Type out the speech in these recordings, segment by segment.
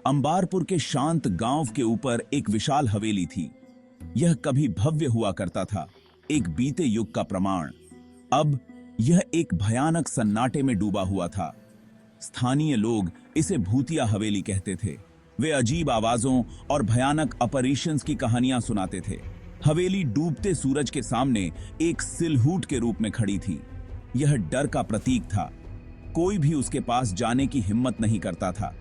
अंबारपुर के शांत गांव के ऊपर एक विशाल हवेली थी। यह कभी भव्य हुआ करता था, एक बीते युग का प्रमाण। अब यह एक भयानक सन्नाटे में डूबा हुआ था। स्थानीय लोग इसे भूतिया हवेली कहते थे। वे अजीब आवाजों और भयानक अपरिशंस की कहानियां सुनाते थे। हवेली डूबते सूरज के सामने एक सिलहूट के रूप में खड़ी थी। यह डर का प्रतीक था। कोई भी उसके पास जाने की हिम्मत नहीं करता था।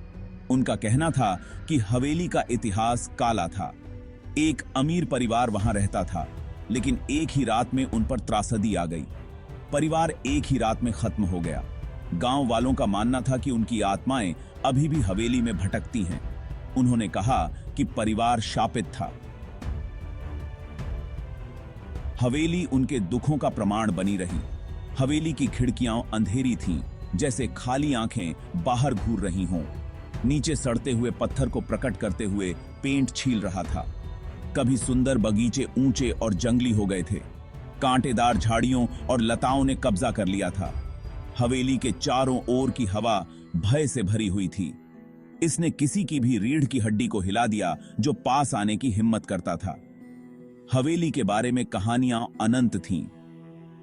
उनका कहना था कि हवेली का इतिहास काला था। एक अमीर परिवार वहां रहता था, लेकिन एक ही रात में उन पर त्रासदी आ गई। परिवार एक ही रात में खत्म हो गया। गांव वालों का मानना था कि उनकी आत्माएं अभी भी हवेली में भटकती हैं। उन्होंने कहा कि परिवार शापित था। हवेली उनके दुखों का प्रमाण बनी रही। हवेली की खिड़कियां अंधेरी थीं, जैसे खाली आंखें बाहर घूर रही हों। नीचे सड़ते हुए पत्थर को प्रकट करते हुए पेंट छील रहा था। कभी सुंदर बगीचे ऊंचे और जंगली हो गए थे। कांटेदार झाड़ियों और लताओं ने कब्जा कर लिया था। हवेली के चारों ओर की हवा भय से भरी हुई थी। इसने किसी की भी रीढ़ की हड्डी को हिला दिया जो पास आने की हिम्मत करता था। हवेली के बारे में कहानियां अनंत थीं।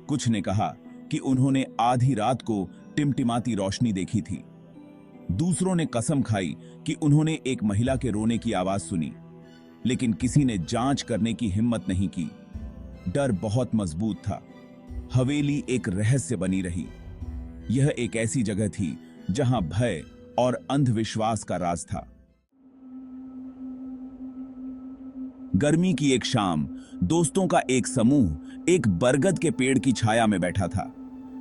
कुछ ने कहा कि उन्होंने आधी रात को टिमटिमाती रोशनी देखी थी। दूसरों ने कसम खाई कि उन्होंने एक महिला के रोने की आवाज सुनी, लेकिन किसी ने जांच करने की हिम्मत नहीं की। डर बहुत मजबूत था। हवेली एक रहस्य बनी रही। यह एक ऐसी जगह थी जहां भय और अंधविश्वास का राज था। गर्मी की एक शाम, दोस्तों का एक समूह एक बरगद के पेड़ की छाया में बैठा था।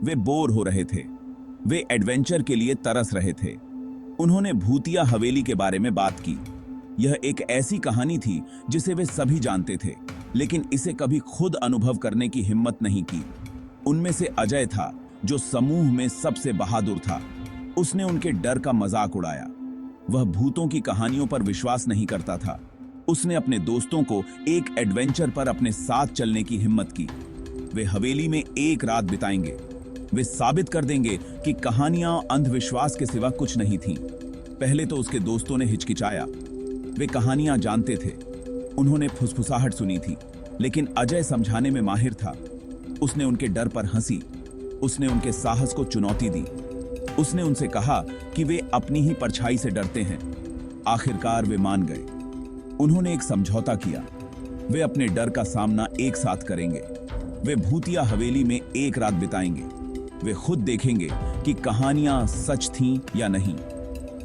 वे बोर हो रहे थे। वे एडवेंचर के लिए तरस रहे थे। उन्होंने भूतिया हवेली के बारे में बात की। यह एक ऐसी कहानी थी जिसे वे सभी जानते थे, लेकिन इसे कभी खुद अनुभव करने की हिम्मत नहीं की। उनमें से अजय था, जो समूह में सबसे बहादुर था। उसने उनके डर का मजाक उड़ाया। वह भूतों की कहानियों पर विश्वास नहीं करता था। उसने अपने दोस्तों को एक एडवेंचर पर अपने साथ चलने की हिम्मत की। वे हवेली में एक रात बिताएंगे। वे साबित कर देंगे कि कहानियां अंधविश्वास के सिवा कुछ नहीं थीं। पहले तो उसके दोस्तों ने हिचकिचाया। वे कहानियां जानते थे। उन्होंने फुसफुसाहट सुनी थी, लेकिन अजय समझाने में माहिर था। उसने उनके डर पर हंसी। उसने उनके साहस को चुनौती दी। उसने उनसे कहा कि वे अपनी ही परछाई से डरते हैं। आखिरकार वे मान गए। उन्होंने एक समझौता किया। वे अपने डर का सामना एक साथ करेंगे। वे भूतिया हवेली में एक रात बिताएंगे। वे खुद देखेंगे कि कहानियां सच थीं या नहीं।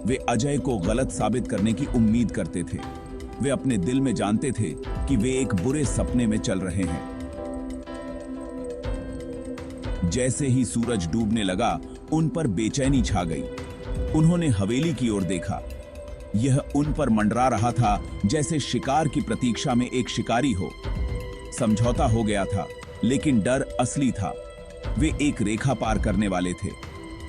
वे अजय को गलत साबित करने की उम्मीद करते थे। वे अपने दिल में जानते थे कि वे एक बुरे सपने में चल रहे हैं। जैसे ही सूरज डूबने लगा, उन पर बेचैनी छा गई। उन्होंने हवेली की ओर देखा। यह उन पर मंडरा रहा था जैसे शिकार की प्रतीक्षा में एक शिकारी हो। समझौता हो गया था, लेकिन डर असली था। वे एक रेखा पार करने वाले थे।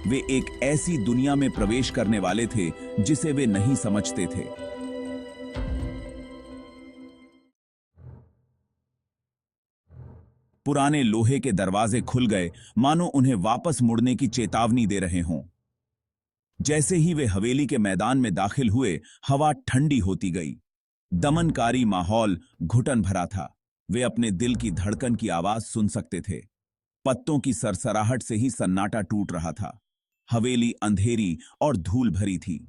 वे एक ऐसी दुनिया में प्रवेश करने वाले थे जिसे वे नहीं समझते थे। पुराने लोहे के दरवाजे खुल गए, मानो उन्हें वापस मुड़ने की चेतावनी दे रहे हों। जैसे ही वे हवेली के मैदान में दाखिल हुए, हवा ठंडी होती गई। दमनकारी माहौल घुटन भरा था। वे अपने दिल की धड़कन की आवाज सुन सकते थे। पत्तों की सरसराहट से ही सन्नाटा टूट रहा था। हवेली अंधेरी और धूल भरी थी।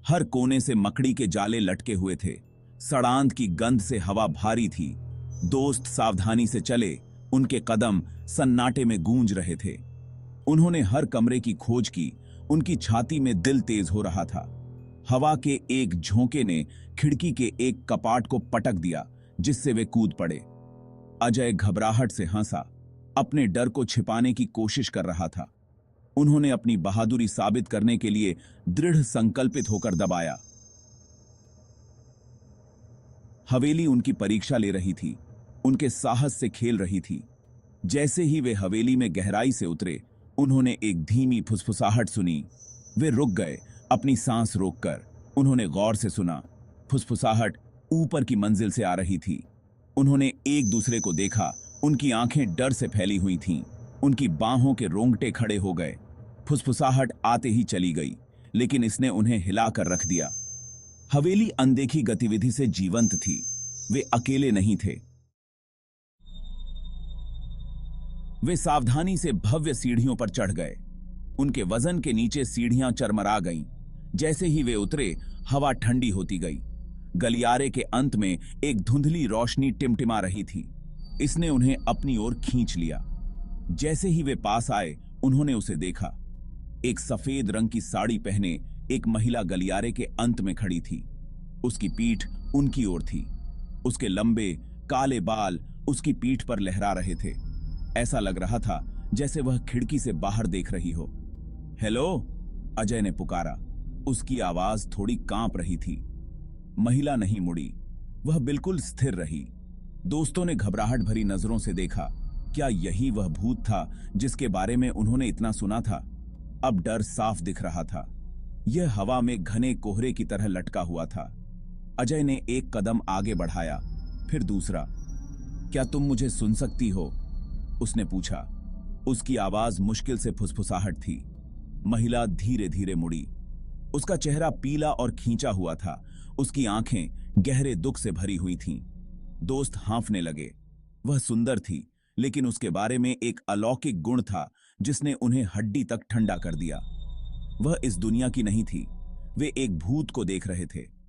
हर कोने से मकड़ी के जाले लटके हुए थे। सड़ांध की गंध से हवा भारी थी। दोस्त सावधानी से चले। उनके कदम सन्नाटे में गूंज रहे थे। उन्होंने हर कमरे की खोज की। उनकी छाती में दिल तेज हो रहा था। हवा के एक झोंके ने खिड़की के एक कपाट को पटक दिया, जिससे वे कूद पड़े। अजय घबराहट से हंसा। अपने डर को छिपाने की कोशिश कर रहा था। उन्होंने अपनी बहादुरी साबित करने के लिए दृढ़ संकल्पित होकर दबाया। हवेली उनकी परीक्षा ले रही थी, उनके साहस से खेल रही थी। जैसे ही वे हवेली में गहराई से उतरे, उन्होंने एक धीमी फुसफुसाहट सुनी। वे रुक गए, अपनी सांस रोककर। उन्होंने गौर से सुना। फुसफुसाहट ऊपर की मंजिल से आ रही थी। उन्होंने एक दूसरे को देखा। उनकी आंखें डर से फैली हुई थीं। उनकी बाहों के रोंगटे खड़े हो गए। फुसफुसाहट आते ही चली गई, लेकिन इसने उन्हें हिलाकर रख दिया। हवेली अनदेखी गतिविधि से जीवंत थी। वे अकेले नहीं थे। वे सावधानी से भव्य सीढ़ियों पर चढ़ गए। उनके वजन के नीचे सीढ़ियां चरमरा गईं। जैसे ही वे उतरे, हवा ठंडी होती गई। गलियारे के अंत में एक धुंधली रोशनी टिमटिमा रही थी। इसने उन्हें अपनी ओर खींच लिया। जैसे ही वे पास आए, उन्होंने उसे देखा। एक सफेद रंग की साड़ी पहने एक महिला गलियारे के अंत में खड़ी थी। उसकी पीठ उनकी ओर थी। उसके लंबे काले बाल उसकी पीठ पर लहरा रहे थे। ऐसा लग रहा था जैसे वह खिड़की से बाहर देख रही हो। हेलो, अजय ने पुकारा। उसकी आवाज थोड़ी कांप रही थी। महिला नहीं मुड़ी। वह बिल्कुल स्थिर रही। दोस्तों ने घबराहट भरी नजरों से देखा। क्या यही वह भूत था जिसके बारे में उन्होंने इतना सुना था? अब डर साफ दिख रहा था। यह हवा में घने कोहरे की तरह लटका हुआ था। अजय ने एक कदम आगे बढ़ाया, फिर दूसरा। क्या तुम मुझे सुन सकती हो? उसने पूछा। उसकी आवाज मुश्किल से फुसफुसाहट थी। महिला धीरे धीरे मुड़ी। उसका चेहरा पीला और खींचा हुआ था। उसकी आंखें गहरे दुख से भरी हुई थीं। दोस्त हांफने लगे। वह सुंदर थी, लेकिन उसके बारे में एक अलौकिक गुण था जिसने उन्हें हड्डी तक ठंडा कर दिया। वह इस दुनिया की नहीं थी। वे एक भूत को देख रहे थे।